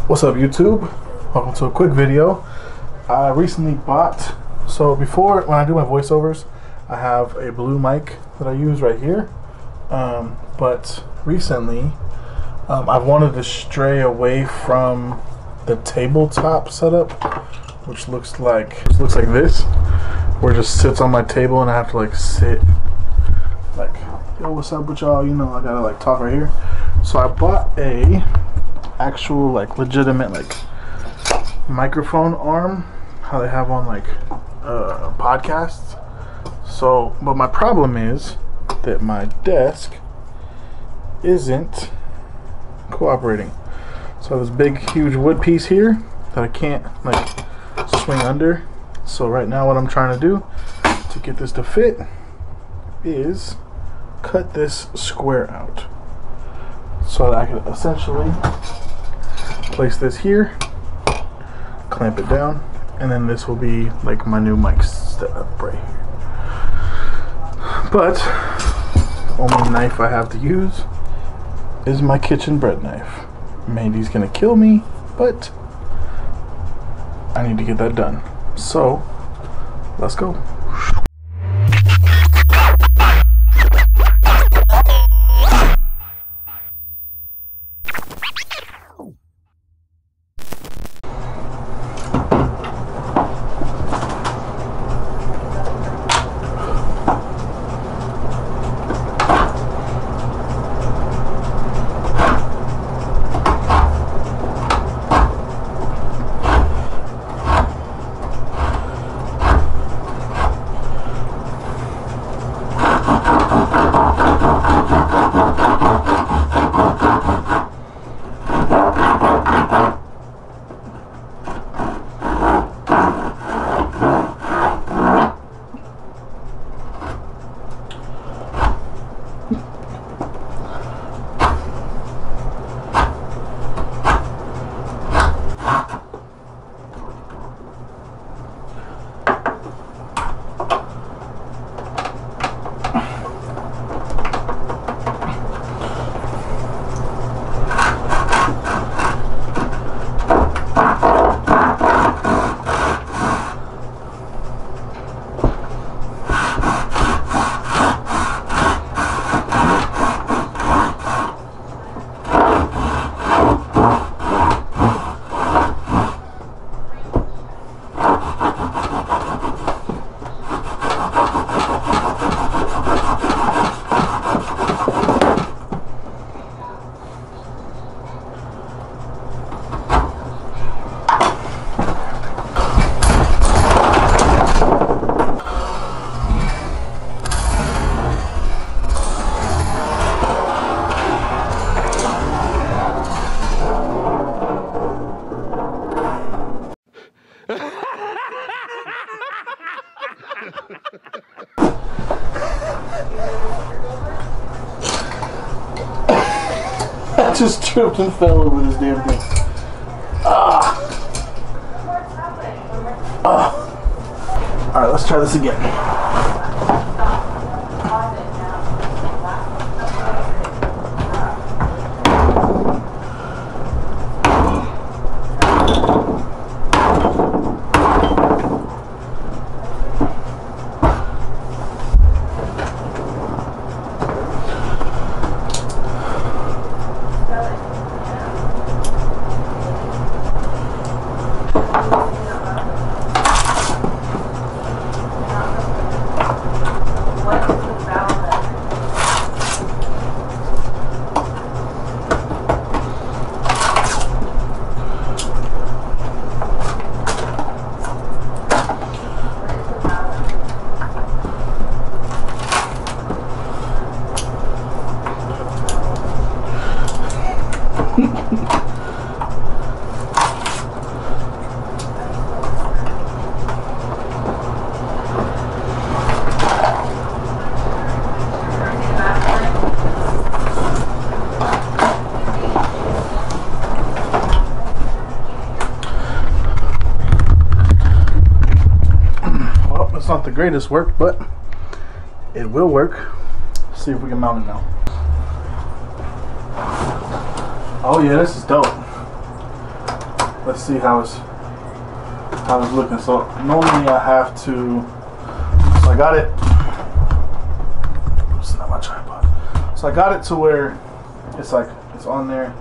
What's up, YouTube? Welcome to a quick video. I recently bought, so before when I do my voiceovers, I have a blue mic that I use right here. But recently, I've wanted to stray away from the tabletop setup, which looks like this, where it just sits on my table and I have to like sit, like, yo, what's up with y'all? You know, I gotta like talk right here. So I bought a actual like legitimate like microphone arm, how they have on like podcasts. So, but my problem is that my desk isn't cooperating. So this big huge wood piece here that I can't like swing under. So right now what I'm trying to do to get this to fit is cut this square out so that I can essentially place this here, clamp it down, and then this will be like my new mic setup right here. But the only knife I have to use is my kitchen bread knife. Mandy's gonna kill me, but I need to get that done. So let's go. I just tripped and fell over this damn thing. Alright, let's try this again. It's not the greatest work, but it will work. Let's see if we can mount it now. Oh yeah, this is dope. let's see how it's looking. So normally I have to. So I got it. It's not my tripod. So I got it to where it's like it's on there.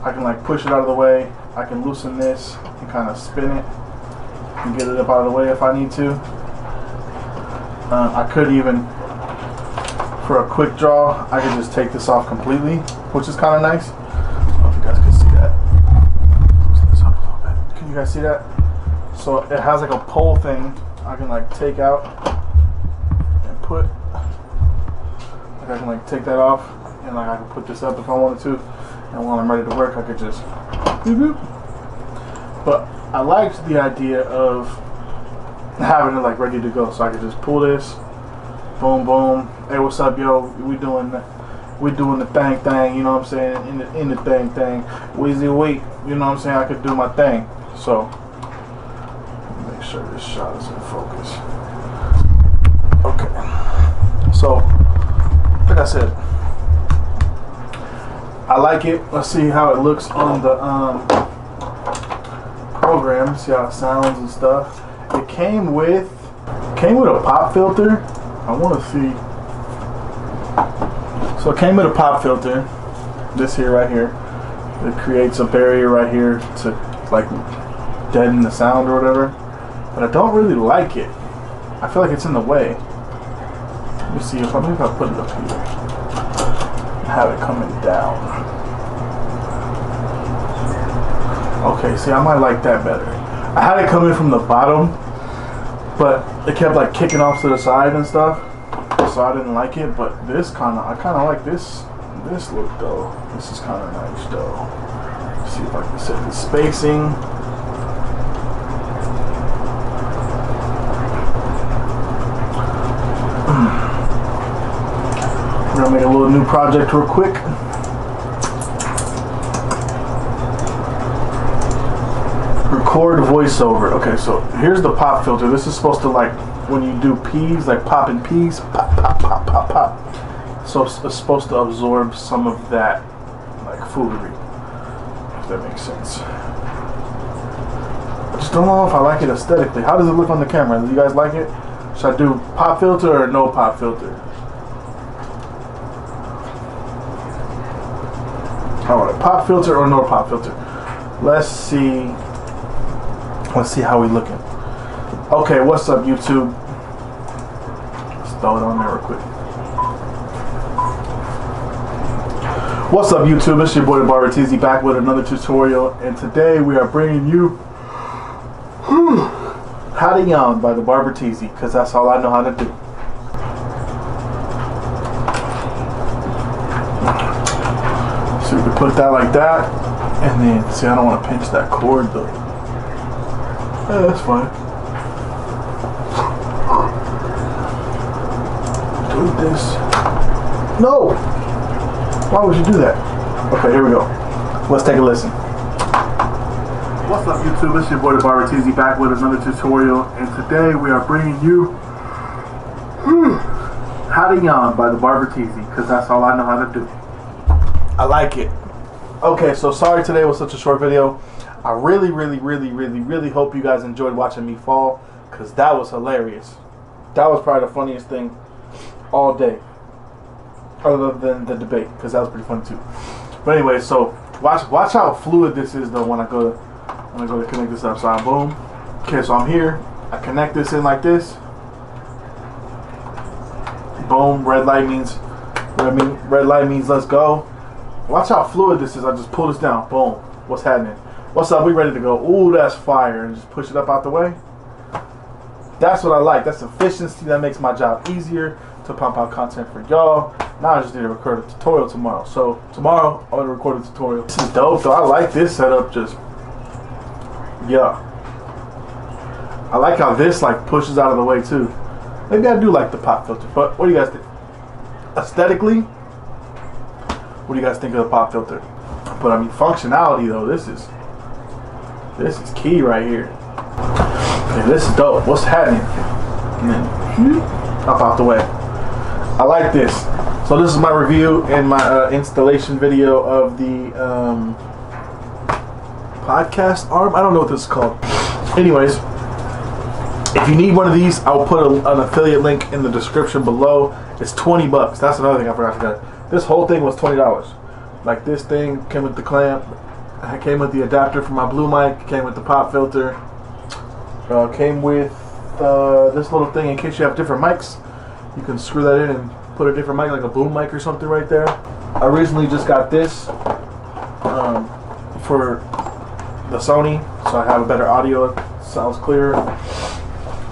I can like push it out of the way. I can loosen this and kind of spin it and get it up out of the way if I need to. I could even, for a quick draw, I could just take this off completely, which is kind of nice. I don't know if you guys can see that. Close this up a little bit. Can you guys see that? So it has like a pole thing I can like take out and put. Like I can like take that off and like I can put this up if I wanted to. And while I'm ready to work, I could just. But I liked the idea of having it like ready to go, so I could just pull this, boom, boom. Hey, what's up, yo? We doing the thing. You know what I'm saying? In the thing. Wheezy week. You know what I'm saying? I could do my thing. So make sure this shot is in focus. Okay. So like I said, I like it. Let's see how it looks on the program. See how it sounds and stuff. It came with a pop filter. I want to see. So it came with a pop filter. This here, right here. It creates a barrier right here to like deaden the sound or whatever. But I don't really like it. I feel like it's in the way. Let me see if I put it up here. Have it coming down. Okay, see, I might like that better. I had it coming from the bottom, but it kept like kicking off to the side and stuff, so I didn't like it. But this I kind of like this look though. This is kind of nice though. Let's see if I can set the spacing. We're gonna make a little new project real quick. Record voiceover. Okay, so here's the pop filter. This is supposed to, like, when you do peas, like popping peas, pop, pop, pop, pop, pop. So it's supposed to absorb some of that, like, foolery, if that makes sense. I just don't know if I like it aesthetically. How does it look on the camera? Do you guys like it? Should I do pop filter or no pop filter? Alright, pop filter or no pop filter? Let's see. Let's see how we looking. Okay, what's up, YouTube? Let's throw it on there real quick. What's up, YouTube? It's your boy, the Barber Teezy, back with another tutorial, and today we are bringing you How to Yawn by the Barber Teezy, because that's all I know how to do. So we can put that like that, and then see, I don't want to pinch that cord though. Yeah, that's fine. Do this. No! Why would you do that? Okay, here we go. Let's take a listen. What's up, YouTube? It's your boy, the Barber Teezy, back with another tutorial, and today we are bringing you How to Yawn by the Barber Teezy, because that's all I know how to do. I like it. Okay, so sorry today was such a short video. I really hope you guys enjoyed watching me fall, because that was hilarious. That was probably the funniest thing all day, other than the debate, because that was pretty funny too. But anyway, so watch how fluid this is though when I go to connect this up. So I boom. Okay, so I'm here. I connect this in like this. Boom. Red light means let's go. Watch how fluid this is. I just pull this down. Boom. What's happening? What's up? We ready to go. Ooh, that's fire. And just push it up out the way. That's what I like. That's efficiency. That makes my job easier to pump out content for y'all. Now I just need to record a tutorial tomorrow. So tomorrow I'm going to record a tutorial. This is dope though. I like this setup. Just, yeah. I like how this like pushes out of the way too. Maybe I do like the pop filter. But what do you guys think? Aesthetically, what do you guys think of the pop filter? But I mean, functionality though, this is key right here. Yeah, this is dope. What's happening? And then up out the way. I like this. So this is my review and my installation video of the podcast arm. I don't know what this is called. Anyways, if you need one of these, I will put an affiliate link in the description below. It's 20 bucks. That's another thing I forgot to get. This whole thing was $20. Like, this thing came with the clamp, came with the adapter for my blue mic, came with the pop filter, came with this little thing in case you have different mics. You can screw that in and put a different mic, like a boom mic or something right there. I recently just got this for the Sony, so I have a better audio. It sounds clearer.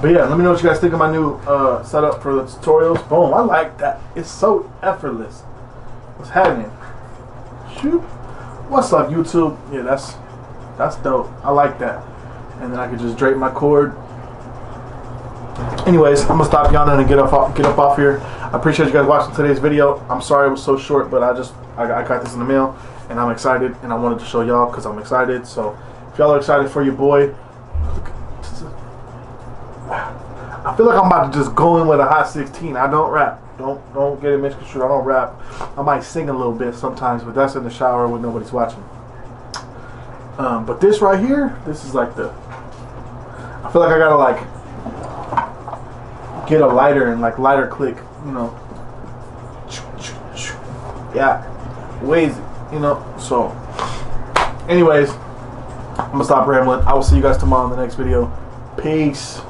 But yeah, let me know what you guys think of my new setup for the tutorials. Boom, I like that. It's so effortless. What's happening? Shoot. What's up, YouTube? Yeah, that's dope. I like that. And then I can just drape my cord. Anyways, I'm gonna stop yawning and get up off here. I appreciate you guys watching today's video. I'm sorry it was so short, but I got this in the mail and I'm excited, and I wanted to show y'all because I'm excited. So if y'all are excited for your boy, I feel like I'm about to just go in with a hot 16. I don't rap. Don't get it misconstrued. I don't rap. I might sing a little bit sometimes, but that's in the shower when nobody's watching. But this right here, this is like the. I feel like I gotta like get a lighter and like lighter click, you know. Yeah, ways, you know. So, anyways, I'm gonna stop rambling. I will see you guys tomorrow in the next video. Peace.